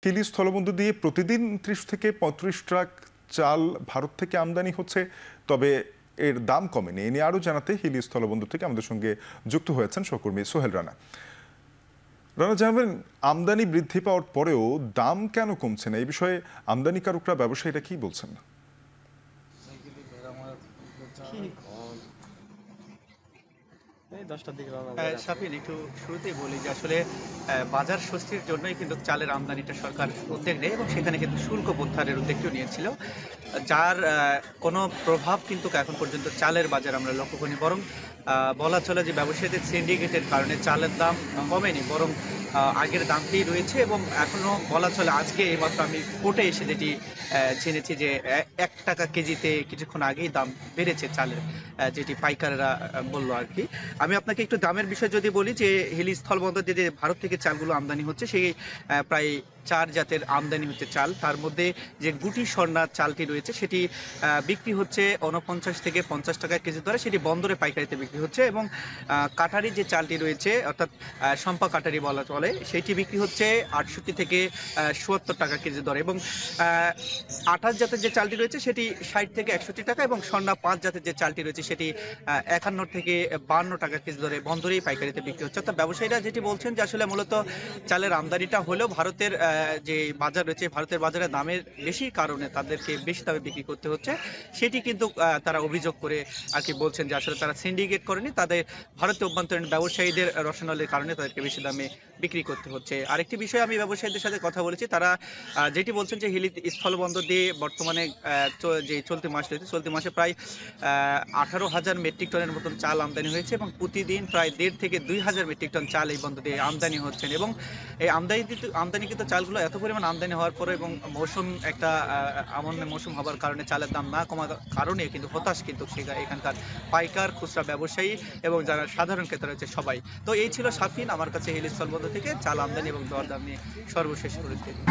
হিলি স্থলবন্দর দিয়ে প্রতিদিন ৩০ থেকে ৩৫ ট্রাক চাল ভারত থেকে আমদানি হচ্ছে, তবে এর দাম কমেনি। এ নিয়ে আরও জানাতে হিলি স্থলবন্দর থেকে আমাদের সঙ্গে যুক্ত হয়েছেন সহকর্মী সোহেল রানা। রানা, জানাবেন আমদানি বৃদ্ধি পাওয়ার পরেও দাম কেন কমছে না? এই বিষয়ে আমদানিকারকরা, ব্যবসায়ীরা কি বলছেন? শাফিন, একটু শুরুতেই বলি যে আসলে বাজার স্বস্তির জন্যই কিন্তু চালের আমদানিটা সরকার উদ্যোগ নেয় এবং সেখানে কিন্তু শুল্ক প্রত্যাহারের উদ্যোগটিও নিয়েছিল, যার কোনো প্রভাব কিন্তু এখন পর্যন্ত চালের বাজার আমরা লক্ষ্য করিনি। বরং বলা চলে যে ব্যবসায়ীদের সিন্ডিকেটের কারণে চালের দাম কমেনি, বরং আগের দামটি রয়েছে। এবং এখনো বলা চলে, আজকে এইমাত্র আমি কোর্টে এসে যেটি জেনেছি যে 1 টাকা কেজিতে কিছুক্ষণ আগেই দাম বেড়েছে চালের, যেটি পাইকাররা বললো আর কি। আমি আপনাকে একটু দামের বিষয় যদি বলি, যে হিলি স্থলবন্দর দিয়ে যে ভারত থেকে চালগুলো আমদানি হচ্ছে, সেই প্রায় 4 জাতের আমদানি হচ্ছে চাল। তার মধ্যে যে গুটি স্বর্ণা চালটি রয়েছে সেটি বিক্রি হচ্ছে 49 থেকে 50 টাকা কেজি দরে, সেটি বন্দরে পাইকারিতে বিক্রি হচ্ছে। এবং কাটারি যে চালটি রয়েছে, অর্থাৎ সম্পা কাটারি বলা চলে, সেটি বিক্রি হচ্ছে 68 থেকে ৭০ টাকা কেজি দরে। এবং 28 জাতের যে চালটি রয়েছে সেটি 60 থেকে 61 টাকা, এবং স্বর্ণা 5 জাতের যে চালটি রয়েছে সেটি 51 থেকে 52 টাকা কেজি দরে বন্দরেই পাইকারিতে বিক্রি হচ্ছে। অর্থাৎ ব্যবসায়ীরা যেটি বলছেন যে আসলে মূলত চালের আমদানিটা হলেও ভারতের যে বাজার রয়েছে, ভারতের বাজারে দামের বেশি কারণে তাদেরকে বেশি দামে বিক্রি করতে হচ্ছে, সেটি কিন্তু তারা অভিযোগ করে আর কি বলছেন যে আসলে তারা সিন্ডিকেট করেনি, তাদের ভারতীয় অভ্যন্তরীণ ব্যবসায়ীদের রসনালের কারণে তাদেরকে বেশি দামে বিক্রি করতে হচ্ছে। আরেকটি বিষয়, আমি ব্যবসায়ীদের সাথে কথা বলেছি, তারা যেটি বলছেন যে হিলি স্থলবন্দর দিয়ে বর্তমানে যে চলতি মাস রয়েছে, চলতি মাসে প্রায় 18,000 মেট্রিক টনের মতন চাল আমদানি হয়েছে, এবং প্রতিদিন প্রায় 1.5 থেকে 2,000 মেট্রিক টন চাল এই বন্দর দিয়ে আমদানি হচ্ছেন। এবং এই আমদানিকৃত চালগুলো এত পরিমাণ আমদানি হওয়ার পরে, এবং মৌসুম একটা আমন্য মৌসুম হওয়ার কারণে চালের দাম না কমার কারণে কিন্তু হতাশ কিন্তু এখানকার পাইকার, খুচরা ব্যবসায়ী এবং যারা সাধারণ ক্রেতা রয়েছে সবাই। তো এই ছিল শাফিন আমার কাছে হিলি স্থলবন্দর থেকে চাল আমদানি এবং দরদাম নিয়ে সর্বশেষ পরিস্থিতি।